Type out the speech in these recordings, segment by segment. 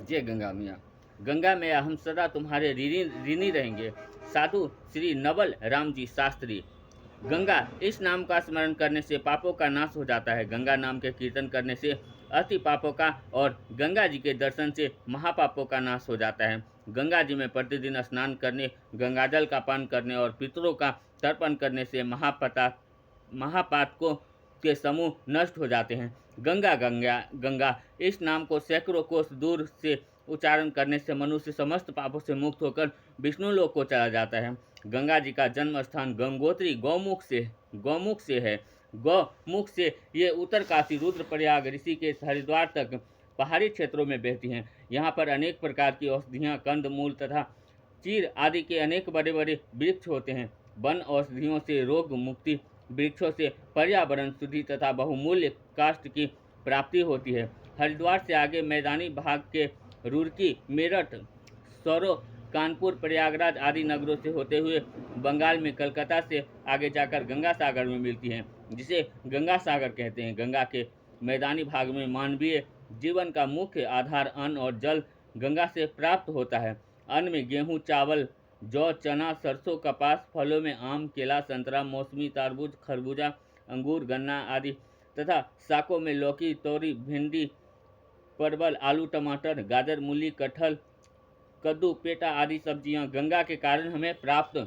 जय गंगा मैया। गंगा मैया हम सदा तुम्हारे ऋणी ऋणी रहेंगे। साधु श्री नवल राम जी शास्त्री। गंगा इस नाम का स्मरण करने से पापों का नाश हो जाता है। गंगा नाम के कीर्तन करने से अति पापों का और गंगा जी के दर्शन से महापापों का नाश हो जाता है। गंगा जी में प्रतिदिन स्नान करने, गंगाजल का पान करने और पितरों का तर्पण करने से महापातकों के समूह नष्ट हो जाते हैं। गंगा गंगा गंगा इस नाम को सैकड़ों कोस दूर से उच्चारण करने से मनुष्य समस्त पापों से मुक्त होकर विष्णु लोक को चला जाता है। गंगा जी का जन्म स्थान गंगोत्री गौमुख से है। गौमुख से ये उत्तरकाशी, रुद्रप्रयाग, ऋषिकेश, हरिद्वार तक पहाड़ी क्षेत्रों में बहती हैं। यहाँ पर अनेक प्रकार की औषधियाँ, कंद मूल तथा चीर आदि के अनेक बड़े बड़े वृक्ष होते हैं। वन औषधियों से रोग मुक्ति, वृक्षों से पर्यावरण शुद्धि तथा बहुमूल्य काष्ठ की प्राप्ति होती है। हरिद्वार से आगे मैदानी भाग के रुड़की, मेरठ, सौरो, कानपुर, प्रयागराज आदि नगरों से होते हुए बंगाल में कलकत्ता से आगे जाकर गंगा सागर में मिलती हैं, जिसे गंगा सागर कहते हैं। गंगा के मैदानी भाग में मानवीय जीवन का मुख्य आधार अन्न और जल गंगा से प्राप्त होता है। अन्न में गेहूँ, चावल, जौ, चना, सरसों, कपास, फलों में आम, केला, संतरा, मौसमी, तरबूज, खरबूजा, अंगूर, गन्ना आदि तथा शाकों में लौकी, तोरी, भिंडी, परवल, आलू, टमाटर, गाजर, मूली, कटहल, कद्दू, पेटा आदि सब्जियां गंगा के कारण हमें प्राप्त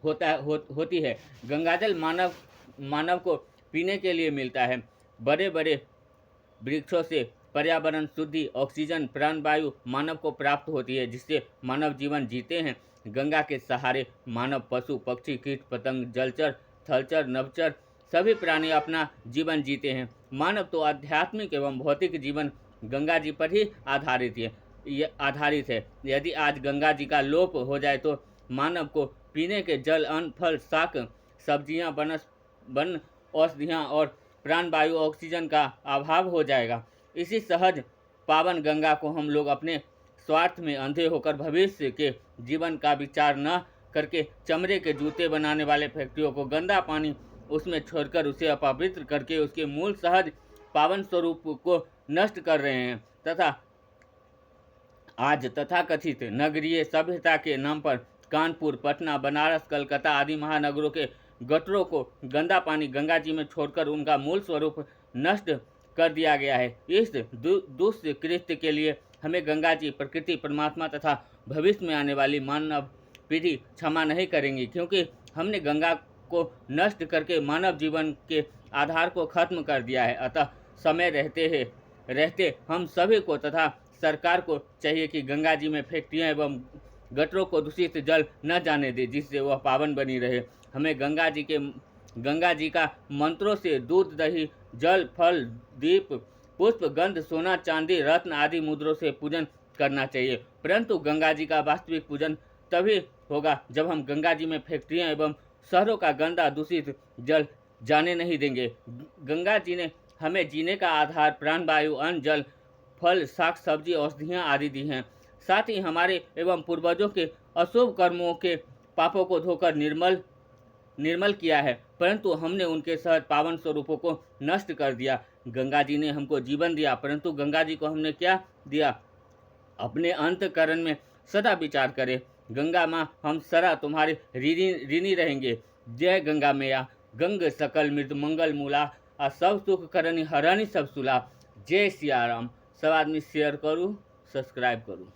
होती है। गंगाजल मानव को पीने के लिए मिलता है। बड़े बड़े वृक्षों से पर्यावरण शुद्धि, ऑक्सीजन, प्राणवायु मानव को प्राप्त होती है, जिससे मानव जीवन जीते हैं। गंगा के सहारे मानव, पशु, पक्षी, कीट, पतंग, जलचर, थलचर, नभचर सभी प्राणी अपना जीवन जीते हैं। मानव तो आध्यात्मिक एवं भौतिक जीवन गंगा जी पर ही आधारित है। यदि आज गंगा जी का लोप हो जाए तो मानव को पीने के जल, अन्न, फल, शाक, सब्जियां, वन औषधियाँ और प्राणवायु, ऑक्सीजन का अभाव हो जाएगा। इसी सहज पावन गंगा को हम लोग अपने स्वार्थ में अंधे होकर भविष्य के जीवन का विचार न करके चमड़े के जूते बनाने वाले फैक्ट्रियों को गंदा पानी उसमें छोड़कर उसे अपवित्र करके उसके मूल सहज पावन स्वरूप को नष्ट कर रहे हैं तथा आज तथाकथित नगरीय सभ्यता के नाम पर कानपुर, पटना, बनारस, कलकत्ता आदि महानगरों के गटरों को गंदा पानी गंगा जी में छोड़कर उनका मूल स्वरूप नष्ट कर दिया गया है। इस दुष्कृत्य के लिए हमें गंगा जी, प्रकृति, परमात्मा तथा भविष्य में आने वाली मानव पीढ़ी क्षमा नहीं करेंगी, क्योंकि हमने गंगा को नष्ट करके मानव जीवन के आधार को खत्म कर दिया है। अतः समय रहते हम सभी को तथा सरकार को चाहिए कि गंगा जी में फैक्ट्रियाँ एवं गटरों को दूषित जल न जाने दे, जिससे वह पावन बनी रहे। हमें गंगा जी का मंत्रों से दूध, दही, जल, फल, दीप, पुष्प, गंध, सोना, चांदी, रत्न आदि मुद्रों से पूजन करना चाहिए। परंतु गंगा जी का वास्तविक पूजन तभी होगा जब हम गंगा जी में फैक्ट्रियाँ एवं शहरों का गंदा दूषित जल जाने नहीं देंगे। गंगा जी ने हमें जीने का आधार प्राणवायु, अन्न, जल, फल, शाक, सब्जी, औषधियाँ आदि दी हैं। साथ ही हमारे एवं पूर्वजों के अशुभ कर्मों के पापों को धोकर निर्मल किया है, परंतु हमने उनके सहज पावन स्वरूपों को नष्ट कर दिया। गंगा जी ने हमको जीवन दिया, परंतु गंगा जी को हमने क्या दिया? अपने अंतःकरण में सदा विचार करें। गंगा माँ, हम सदा तुम्हारे ऋणी रहेंगे। जय गंगा मैया। गंग सकल मृद मंगल मूला, आ सब सुख करनी हरणी सब सुला। जय सिया राम। सब आदमी शेयर करूँ, सब्सक्राइब करूँ।